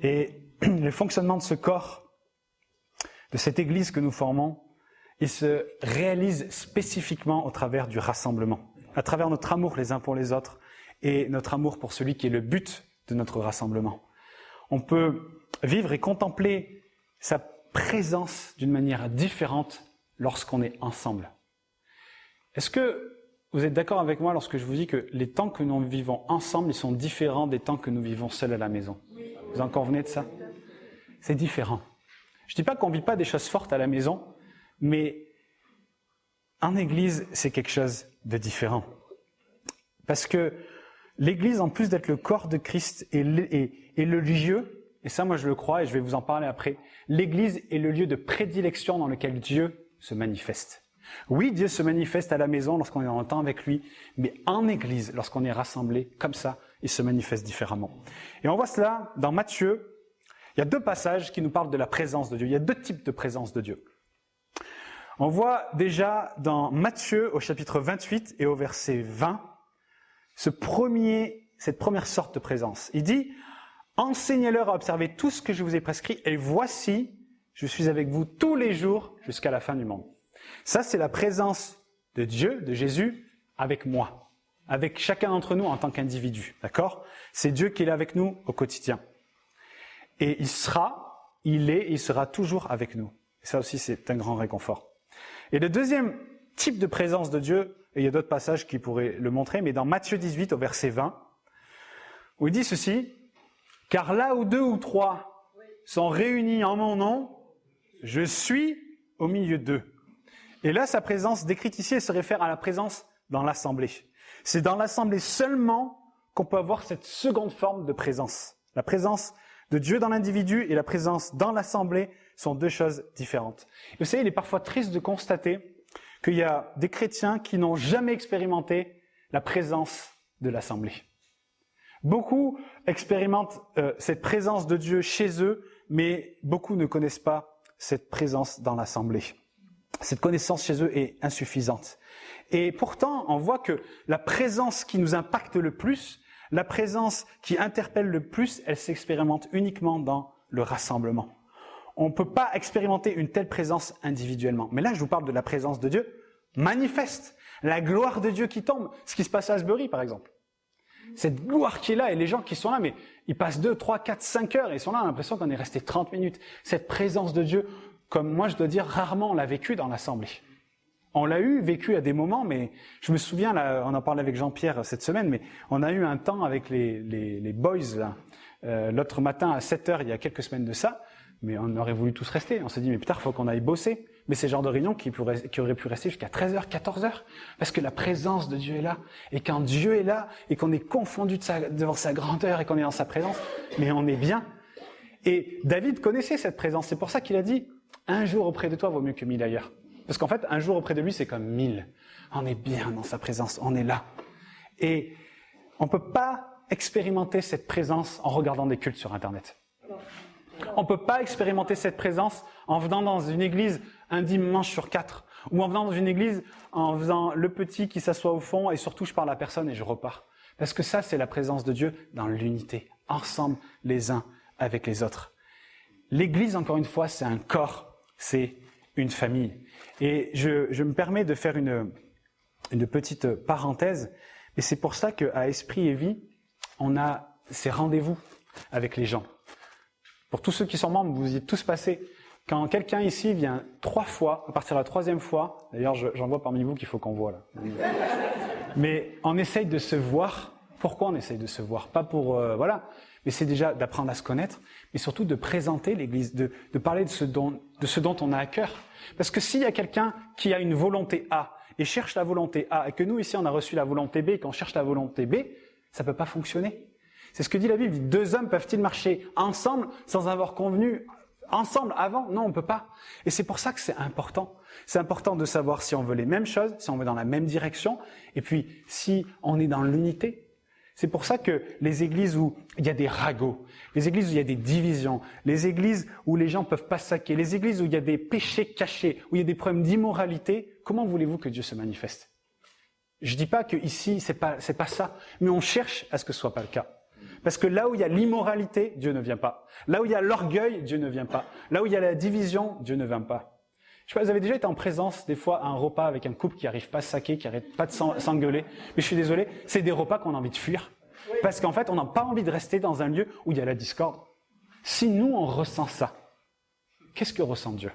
Et le fonctionnement de ce corps, de cette Église que nous formons, il se réalise spécifiquement au travers du rassemblement. à travers notre amour les uns pour les autres et notre amour pour celui qui est le but de notre rassemblement. On peut vivre et contempler sa présence d'une manière différente lorsqu'on est ensemble. Est-ce que vous êtes d'accord avec moi lorsque je vous dis que les temps que nous vivons ensemble, ils sont différents des temps que nous vivons seuls à la maison? Vous en convenez de ça? C'est différent. Je ne dis pas qu'on ne vit pas des choses fortes à la maison, mais en Église, c'est quelque chose de différent. Parce que l'Église, en plus d'être le corps de Christ, est le lieu, et ça moi je le crois, et je vais vous en parler après, l'Église est le lieu de prédilection dans lequel Dieu se manifeste. Oui, Dieu se manifeste à la maison lorsqu'on est en temps avec lui, mais en Église, lorsqu'on est rassemblés comme ça, il se manifeste différemment. Et on voit cela dans Matthieu. Il y a 2 passages qui nous parlent de la présence de Dieu. Il y a 2 types de présence de Dieu. On voit déjà dans Matthieu au chapitre 28 et au verset 20 cette première sorte de présence. Il dit « Enseignez-leur à observer tout ce que je vous ai prescrit et voici, je suis avec vous tous les jours jusqu'à la fin du monde. » Ça, c'est la présence de Dieu, de Jésus, avec moi, avec chacun d'entre nous en tant qu'individu, d'accord? C'est Dieu qui est là avec nous au quotidien. Et il sera toujours avec nous. Et ça aussi, c'est un grand réconfort. Et le deuxième type de présence de Dieu, et il y a d'autres passages qui pourraient le montrer, mais dans Matthieu 18 au verset 20, où il dit ceci, « Car là où 2 ou 3 sont réunis en mon nom, je suis au milieu d'eux. » Et là, sa présence décrite ici, elle se réfère à la présence dans l'assemblée. C'est dans l'assemblée seulement qu'on peut avoir cette seconde forme de présence. La présence de Dieu dans l'individu et la présence dans l'assemblée sont 2 choses différentes. Et vous savez, il est parfois triste de constater qu'il y a des chrétiens qui n'ont jamais expérimenté la présence de l'assemblée. Beaucoup expérimentent cette présence de Dieu chez eux, mais beaucoup ne connaissent pas cette présence dans l'assemblée. Cette connaissance chez eux est insuffisante. Et pourtant, on voit que la présence qui nous impacte le plus, la présence qui interpelle le plus, elle s'expérimente uniquement dans le rassemblement. On ne peut pas expérimenter une telle présence individuellement. Mais là, je vous parle de la présence de Dieu manifeste. La gloire de Dieu qui tombe. Ce qui se passe à Asbury, par exemple. Cette gloire qui est là, et les gens qui sont là, mais ils passent 2, 3, 4, 5 heures, et ils sont là, on a l'impression qu'on est resté 30 minutes. Cette présence de Dieu, comme moi je dois dire, rarement on l'a vécu dans l'assemblée. On l'a vécu à des moments, mais je me souviens, là, on en parlait avec Jean-Pierre cette semaine, mais on a eu un temps avec les boys, là, l'autre matin à 7h, il y a quelques semaines de ça, mais on aurait voulu tous rester. On s'est dit, mais putain, il faut qu'on aille bosser. Mais c'est le genre de réunion qui aurait pu rester jusqu'à 13h, 14h, parce que la présence de Dieu est là. Et quand Dieu est là, et qu'on est confondu devant sa grandeur, et qu'on est dans sa présence, mais on est bien. Et David connaissait cette présence, c'est pour ça qu'il a dit, un jour auprès de toi vaut mieux que 1000 ailleurs. Parce qu'en fait, un jour auprès de lui, c'est comme 1000. On est bien dans sa présence, on est là. Et on ne peut pas expérimenter cette présence en regardant des cultes sur Internet. On ne peut pas expérimenter cette présence en venant dans une église un dimanche sur 4, ou en venant dans une église en faisant le petit qui s'assoit au fond et surtout je parle à personne et je repars. Parce que ça, c'est la présence de Dieu dans l'unité, ensemble les uns avec les autres. L'église, encore une fois, c'est un corps, c'est une famille. Et je me permets de faire une petite parenthèse, et c'est pour ça qu'à Esprit et Vie, on a ces rendez-vous avec les gens. Pour tous ceux qui sont membres, vous y êtes tous passés. Quand quelqu'un ici vient 3 fois, à partir de la 3e fois, d'ailleurs j'en vois parmi vous qu'il faut qu'on voit là. Mais on essaye de se voir. Pourquoi on essaye de se voir? Pas pour, voilà, mais c'est déjà d'apprendre à se connaître, mais surtout de présenter l'Église, de parler de ce dont on a à cœur. Parce que s'il y a quelqu'un qui a une volonté A et cherche la volonté A, et que nous ici on a reçu la volonté B et qu'on cherche la volonté B, ça peut pas fonctionner. C'est ce que dit la Bible, 2 hommes peuvent-ils marcher ensemble sans avoir convenu ensemble avant? Non, on ne peut pas. Et c'est pour ça que c'est important. C'est important de savoir si on veut les mêmes choses, si on veut dans la même direction, et puis si on est dans l'unité. C'est pour ça que les églises où il y a des ragots, les églises où il y a des divisions, les églises où les gens ne peuvent pas saquer, les églises où il y a des péchés cachés, où il y a des problèmes d'immoralité, comment voulez-vous que Dieu se manifeste? Je ne dis pas que ici c'est pas ça, mais on cherche à ce que ce soit pas le cas. Parce que là où il y a l'immoralité, Dieu ne vient pas. Là où il y a l'orgueil, Dieu ne vient pas. Là où il y a la division, Dieu ne vient pas. Je sais pas, vous avez déjà été en présence, des fois, à un repas avec un couple qui n'arrive pas à se saquer, qui n'arrête pas de s'engueuler. Mais je suis désolé, c'est des repas qu'on a envie de fuir. Parce qu'en fait, on n'a pas envie de rester dans un lieu où il y a la discorde. Si nous, on ressent ça, qu'est-ce que ressent Dieu?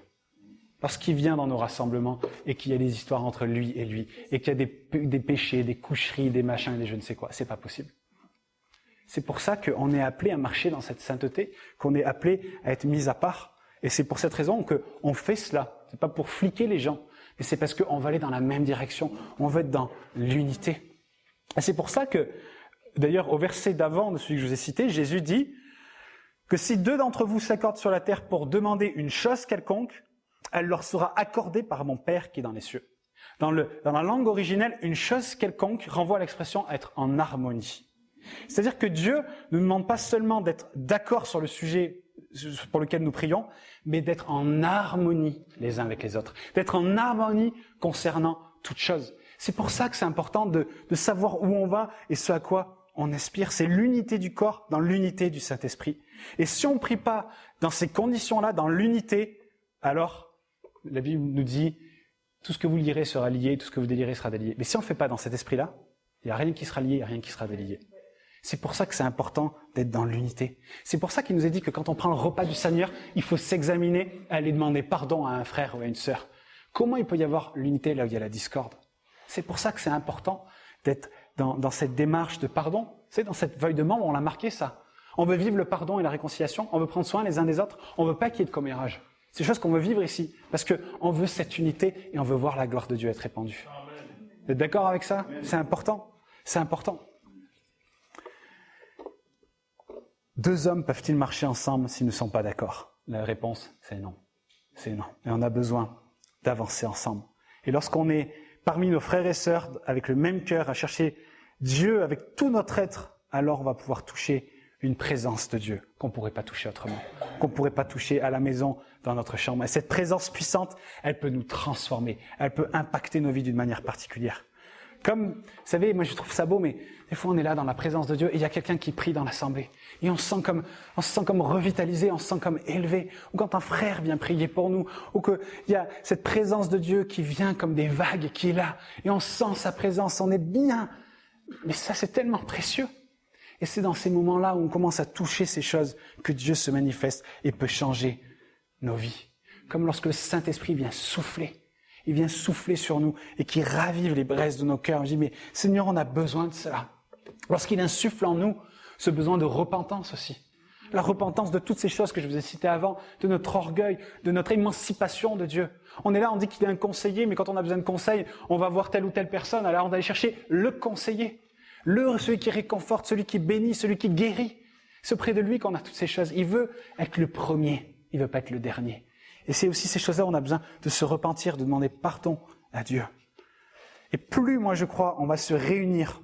Lorsqu'il vient dans nos rassemblements et qu'il y a des histoires entre lui, et qu'il y a des péchés, des coucheries, des machins, des je ne sais quoi, c'est pas possible. C'est pour ça qu'on est appelé à marcher dans cette sainteté, qu'on est appelé à être mis à part. Et c'est pour cette raison qu'on fait cela. C'est pas pour fliquer les gens, mais c'est parce qu'on va aller dans la même direction. On veut être dans l'unité. Et c'est pour ça que, d'ailleurs, au verset d'avant de celui que je vous ai cité, Jésus dit que si 2 d'entre vous s'accordent sur la terre pour demander une chose quelconque, elle leur sera accordée par mon Père qui est dans les cieux. Dans la langue originelle, une chose quelconque renvoie à l'expression être en harmonie. C'est-à-dire que Dieu ne nous demande pas seulement d'être d'accord sur le sujet pour lequel nous prions, mais d'être en harmonie les uns avec les autres, d'être en harmonie concernant toute chose. C'est pour ça que c'est important de savoir où on va et ce à quoi on aspire. C'est l'unité du corps dans l'unité du Saint-Esprit. Et si on ne prie pas dans ces conditions-là, dans l'unité, alors la Bible nous dit tout ce que vous lirez sera lié, tout ce que vous délirez sera délié. Mais si on ne fait pas dans cet esprit-là, il n'y a rien qui sera lié, il n'y a rien qui sera délié. C'est pour ça que c'est important d'être dans l'unité. C'est pour ça qu'il nous est dit que quand on prend le repas du Seigneur, il faut s'examiner, aller demander pardon à un frère ou à une sœur. Comment il peut y avoir l'unité là où il y a la discorde? C'est pour ça que c'est important d'être dans cette démarche de pardon. C'est dans cette feuille de membre, on l'a marqué ça. On veut vivre le pardon et la réconciliation, on veut prendre soin les uns des autres, on veut pas qu'il y ait de commérage. C'est des choses qu'on veut vivre ici, parce qu'on veut cette unité et on veut voir la gloire de Dieu être répandue. Vous êtes d'accord avec ça? C'est important. C'est important. 2 hommes peuvent-ils marcher ensemble s'ils ne sont pas d'accord? La réponse, c'est non. C'est non. Et on a besoin d'avancer ensemble. Et lorsqu'on est parmi nos frères et sœurs avec le même cœur à chercher Dieu avec tout notre être, alors on va pouvoir toucher une présence de Dieu qu'on ne pourrait pas toucher autrement, qu'on ne pourrait pas toucher à la maison, dans notre chambre. Et cette présence puissante, elle peut nous transformer, elle peut impacter nos vies d'une manière particulière. Comme, vous savez, moi je trouve ça beau, mais des fois on est là dans la présence de Dieu et il y a quelqu'un qui prie dans l'assemblée. Et on se sent comme revitalisé, on se sent comme élevé. Ou quand un frère vient prier pour nous, ou qu'il y a cette présence de Dieu qui vient comme des vagues, qui est là. Et on sent sa présence, on est bien. Mais ça c'est tellement précieux. Et c'est dans ces moments-là où on commence à toucher ces choses que Dieu se manifeste et peut changer nos vies. Comme lorsque le Saint-Esprit vient souffler. Il vient souffler sur nous et qui ravive les braises de nos cœurs. On dit, mais Seigneur, on a besoin de cela. Lorsqu'il insuffle en nous ce besoin de repentance aussi. La repentance de toutes ces choses que je vous ai citées avant, de notre orgueil, de notre émancipation de Dieu. On est là, on dit qu'il est un conseiller, mais quand on a besoin de conseil, on va voir telle ou telle personne. Alors on va aller chercher le conseiller. Celui qui réconforte, celui qui bénit, celui qui guérit. C'est auprès de lui qu'on a toutes ces choses. Il veut être le premier, il veut pas être le dernier. Et c'est aussi ces choses-là où on a besoin de se repentir, de demander pardon à Dieu. Et plus, moi je crois, on va se réunir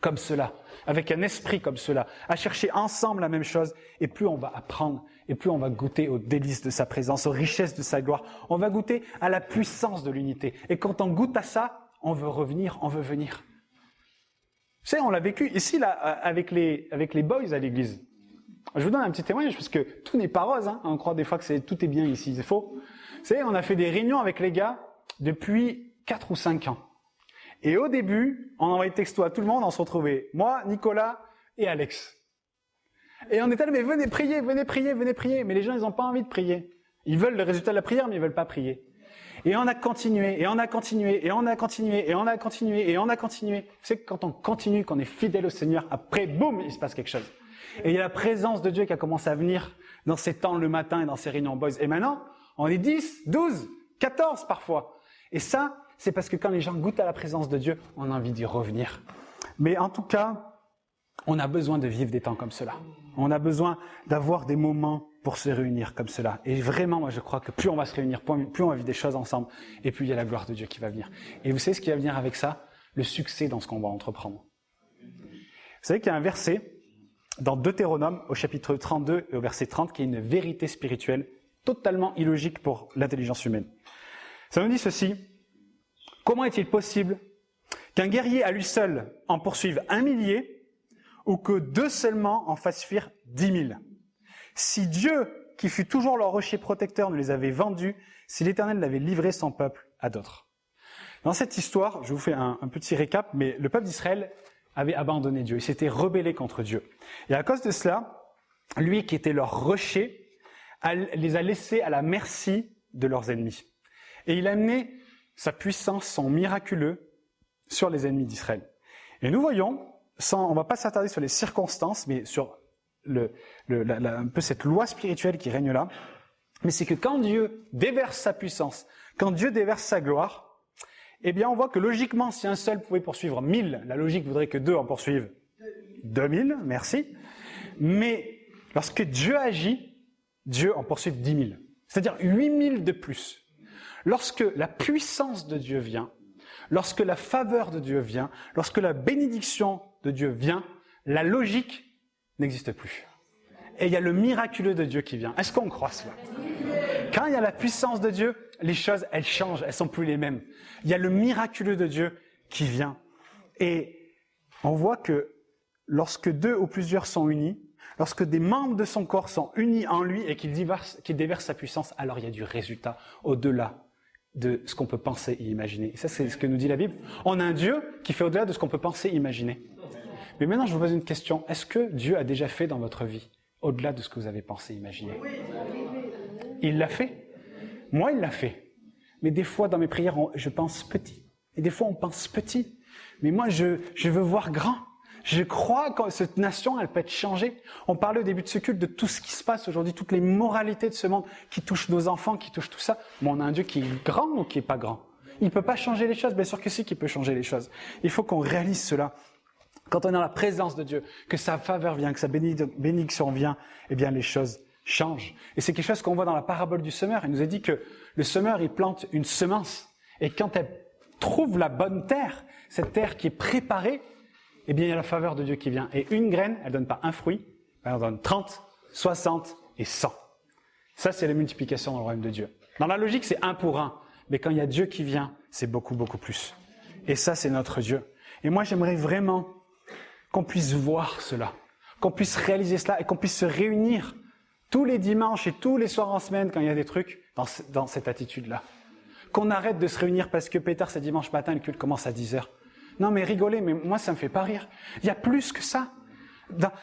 comme cela, avec un esprit comme cela, à chercher ensemble la même chose, et plus on va apprendre, et plus on va goûter aux délices de sa présence, aux richesses de sa gloire. On va goûter à la puissance de l'unité. Et quand on goûte à ça, on veut revenir, on veut venir. Vous savez, on l'a vécu ici, là, avec les boys à l'église. Je vous donne un petit témoignage, parce que tout n'est pas rose, hein. On croit des fois que tout est bien ici, c'est faux. Vous savez, on a fait des réunions avec les gars depuis 4 ou 5 ans. Et au début, on envoyait texto à tout le monde, on se retrouvait, moi, Nicolas et Alex. Et on était là, mais venez prier, venez prier, venez prier. Mais les gens, ils n'ont pas envie de prier. Ils veulent le résultat de la prière, mais ils veulent pas prier. Et on a continué, et on a continué, et on a continué, et on a continué, et on a continué. C'est que quand on continue, qu'on est fidèle au Seigneur, après, boum, il se passe quelque chose. Et il y a la présence de Dieu qui a commencé à venir dans ces temps le matin et dans ces réunions boys. Et maintenant, on est 10, 12, 14 parfois. Et ça, c'est parce que quand les gens goûtent à la présence de Dieu, on a envie d'y revenir. Mais en tout cas, on a besoin de vivre des temps comme cela. On a besoin d'avoir des moments pour se réunir comme cela. Et vraiment, moi je crois que plus on va se réunir, plus on va vivre des choses ensemble, et plus il y a la gloire de Dieu qui va venir. Et vous savez ce qui va venir avec ça? Le succès dans ce qu'on va entreprendre. Vous savez qu'il y a un verset dans Deutéronome, au chapitre 32 et au verset 30, qui est une vérité spirituelle totalement illogique pour l'intelligence humaine. Ça nous dit ceci: comment est-il possible qu'un guerrier à lui seul en poursuive 1 millier ou que 2 seulement en fassent fuir 10 000? Si Dieu, qui fut toujours leur rocher protecteur, ne les avait vendus, si l'Éternel l'avait livré son peuple à d'autres. Dans cette histoire, je vous fais un petit récap, mais le peuple d'Israël avait abandonné Dieu, il s'était rebellé contre Dieu. Et à cause de cela, lui qui était leur rocher, les a laissés à la merci de leurs ennemis. Et il a amené sa puissance, son miraculeux, sur les ennemis d'Israël. Et nous voyons, on ne va pas s'attarder sur les circonstances, mais sur un peu cette loi spirituelle qui règne là, mais c'est que quand Dieu déverse sa puissance, quand Dieu déverse sa gloire, eh bien on voit que logiquement, si un seul pouvait poursuivre 1000, la logique voudrait que 2 en poursuivent 2000, merci. Mais lorsque Dieu agit, Dieu en poursuit 10 000, c'est-à-dire 8000 de plus. Lorsque la puissance de Dieu vient, lorsque la faveur de Dieu vient, lorsque la bénédiction de Dieu vient, la logique n'existe plus. Et il y a le miraculeux de Dieu qui vient. Est-ce qu'on croit cela? Quand il y a la puissance de Dieu, les choses, elles changent, elles sont plus les mêmes. Il y a le miraculeux de Dieu qui vient. Et on voit que lorsque 2 ou plusieurs sont unis, lorsque des membres de son corps sont unis en lui et qu'il déverse sa puissance, alors il y a du résultat au-delà de ce qu'on peut penser et imaginer. Et ça, c'est ce que nous dit la Bible. On a un Dieu qui fait au-delà de ce qu'on peut penser et imaginer. Mais maintenant, je vous pose une question. Est-ce que Dieu a déjà fait dans votre vie au-delà de ce que vous avez pensé et imaginé? Il l'a fait. Moi, il l'a fait. Mais des fois, dans mes prières, je pense petit. Et des fois, on pense petit. Mais moi, je veux voir grand. Je crois que cette nation, elle peut être changée. On parlait au début de ce culte de tout ce qui se passe aujourd'hui, toutes les moralités de ce monde qui touchent nos enfants, qui touchent tout ça. Mais on a un Dieu qui est grand ou qui est pas grand? Il peut pas changer les choses? Bien sûr que si, qu'il peut changer les choses. Il faut qu'on réalise cela. Quand on est dans la présence de Dieu, que sa faveur vient, que sa bénédiction vient, eh bien les choses changent. Et c'est quelque chose qu'on voit dans la parabole du semeur. Il nous a dit que le semeur, il plante une semence. Et quand elle trouve la bonne terre, cette terre qui est préparée, eh bien, il y a la faveur de Dieu qui vient. Et une graine, elle donne pas un fruit, elle en donne 30, 60 et 100. Ça, c'est la multiplication dans le royaume de Dieu. Dans la logique, c'est 1 pour 1. Mais quand il y a Dieu qui vient, c'est beaucoup, beaucoup plus. Et ça, c'est notre Dieu. Et moi, j'aimerais vraiment qu'on puisse voir cela, qu'on puisse réaliser cela et qu'on puisse se réunir tous les dimanches et tous les soirs en semaine quand il y a des trucs dans cette attitude-là. Qu'on arrête de se réunir parce que Peter, c'est dimanche matin, le culte commence à 10h. Non, mais rigolez, mais moi, ça me fait pas rire. Il y a plus que ça.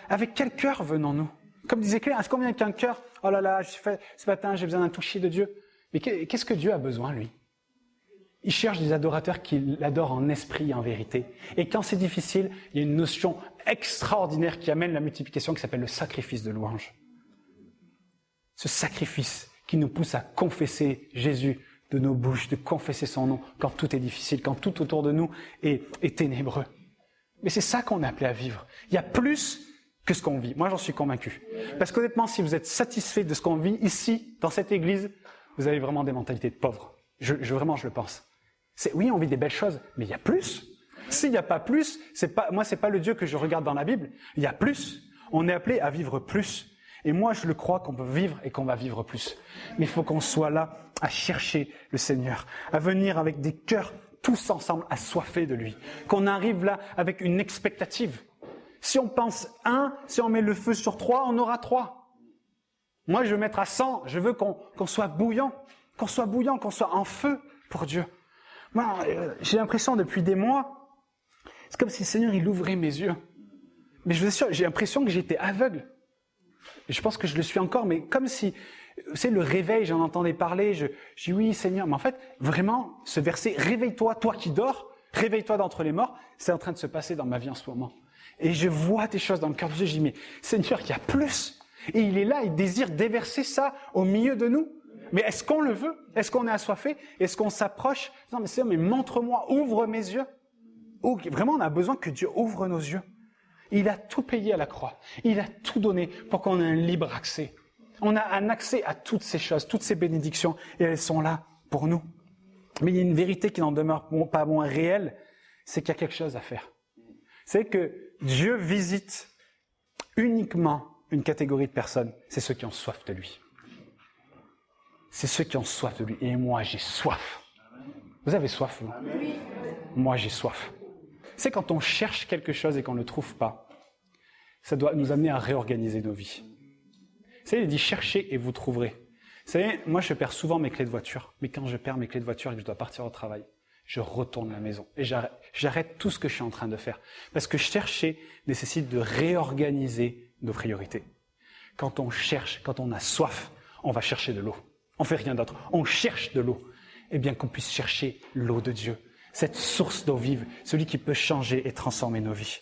Avec quel cœur venons-nous? Comme disait Claire, est-ce qu'on vient avec un cœur? Oh là là, ce matin, j'ai besoin d'un toucher de Dieu. Mais qu'est-ce que Dieu a besoin, lui? Il cherche des adorateurs qui l'adorent en esprit et en vérité. Et quand c'est difficile, il y a une notion extraordinaire qui amène la multiplication qui s'appelle le sacrifice de louange. Ce sacrifice qui nous pousse à confesser Jésus de nos bouches, de confesser son nom quand tout est difficile, quand tout autour de nous est ténébreux. Mais c'est ça qu'on est appelé à vivre. Il y a plus que ce qu'on vit. Moi, j'en suis convaincu. Parce qu'honnêtement, si vous êtes satisfait de ce qu'on vit ici, dans cette église, vous avez vraiment des mentalités de pauvres. Vraiment, je le pense. Oui, on vit des belles choses, mais il y a plus. S'il n'y a pas plus, c'est pas le Dieu que je regarde dans la Bible. Il y a plus. On est appelé à vivre plus. Et moi, je le crois qu'on peut vivre et qu'on va vivre plus. Mais il faut qu'on soit là à chercher le Seigneur, à venir avec des cœurs tous ensemble assoiffés de lui. Qu'on arrive là avec une expectative. Si on pense 1, si on met le feu sur 3, on aura 3. Moi, je veux mettre à 100. Je veux qu'on soit bouillant, qu'on soit en feu pour Dieu. Moi, j'ai l'impression depuis des mois, c'est comme si le Seigneur, il ouvrait mes yeux. Mais je vous assure, j'ai l'impression que j'étais aveugle. Et je pense que je le suis encore, mais comme si, c'est le réveil, j'en entendais parler, je dis oui Seigneur, mais en fait, vraiment, ce verset, réveille-toi, toi qui dors, réveille-toi d'entre les morts, c'est en train de se passer dans ma vie en ce moment. Et je vois des choses dans le cœur de Dieu, je dis mais Seigneur, il y a plus. Et il est là, il désire déverser ça au milieu de nous. Mais est-ce qu'on le veut? Est-ce qu'on est assoiffé? Est-ce qu'on s'approche? Non mais Seigneur, mais montre-moi, ouvre mes yeux. Vraiment, on a besoin que Dieu ouvre nos yeux. Il a tout payé à la croix. Il a tout donné pour qu'on ait un libre accès. On a un accès à toutes ces choses, toutes ces bénédictions, et elles sont là pour nous. Mais il y a une vérité qui n'en demeure pas moins réelle, c'est qu'il y a quelque chose à faire. C'est que Dieu visite uniquement une catégorie de personnes, c'est ceux qui ont soif de lui. C'est ceux qui ont soif de lui. Et moi, j'ai soif. Vous avez soif, vous? Moi, j'ai soif. C'est quand on cherche quelque chose et qu'on ne le trouve pas, ça doit nous amener à réorganiser nos vies. Vous savez, il dit « cherchez et vous trouverez ». Vous savez, moi je perds souvent mes clés de voiture, mais quand je perds mes clés de voiture et que je dois partir au travail, je retourne à la maison et j'arrête tout ce que je suis en train de faire. Parce que chercher nécessite de réorganiser nos priorités. Quand on cherche, quand on a soif, on va chercher de l'eau. On fait rien d'autre. On cherche de l'eau. Eh bien qu'on puisse chercher l'eau de Dieu, cette source d'eau vive, celui qui peut changer et transformer nos vies.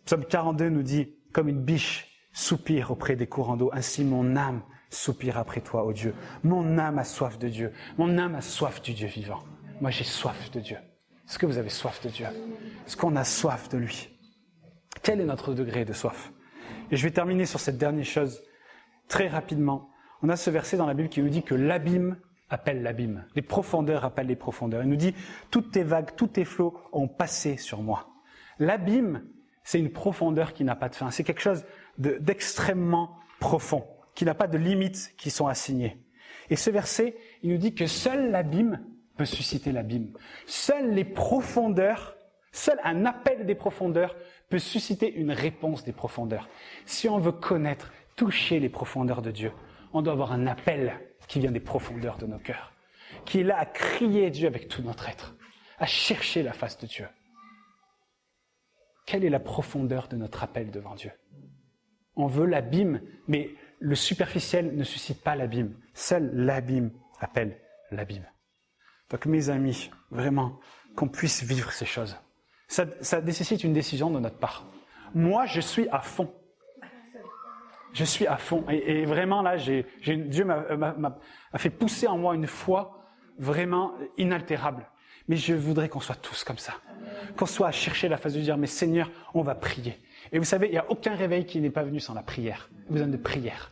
Psaume 42 nous dit « Comme une biche soupire auprès des courants d'eau, ainsi mon âme soupire après toi, ô Dieu. Mon âme a soif de Dieu. Mon âme a soif du Dieu vivant. » Moi, j'ai soif de Dieu. Est-ce que vous avez soif de Dieu? Est-ce qu'on a soif de lui? Quel est notre degré de soif? Et je vais terminer sur cette dernière chose très rapidement. On a ce verset dans la Bible qui nous dit que l'abîme appelle l'abîme. Les profondeurs appellent les profondeurs. Il nous dit « Toutes tes vagues, tous tes flots ont passé sur moi. » L'abîme, c'est une profondeur qui n'a pas de fin. C'est quelque chose d'extrêmement profond, qui n'a pas de limites qui sont assignées. Et ce verset, il nous dit que seul l'abîme peut susciter l'abîme. Seules les profondeurs, seul un appel des profondeurs peut susciter une réponse des profondeurs. Si on veut connaître, toucher les profondeurs de Dieu, on doit avoir un appel qui vient des profondeurs de nos cœurs, qui est là à crier Dieu avec tout notre être, à chercher la face de Dieu. Quelle est la profondeur de notre appel devant Dieu? On veut l'abîme, mais le superficiel ne suscite pas l'abîme. Seul l'abîme appelle l'abîme. Donc mes amis, vraiment, qu'on puisse vivre ces choses. Ça nécessite une décision de notre part. Moi, je suis à fond. Je suis à fond. Et vraiment, là, Dieu m'a fait pousser en moi une foi vraiment inaltérable. Mais je voudrais qu'on soit tous comme ça. Qu'on soit à chercher la face de Dieu, dire, mais Seigneur, on va prier. Et vous savez, il n'y a aucun réveil qui n'est pas venu sans la prière. Vous avez besoin de prière.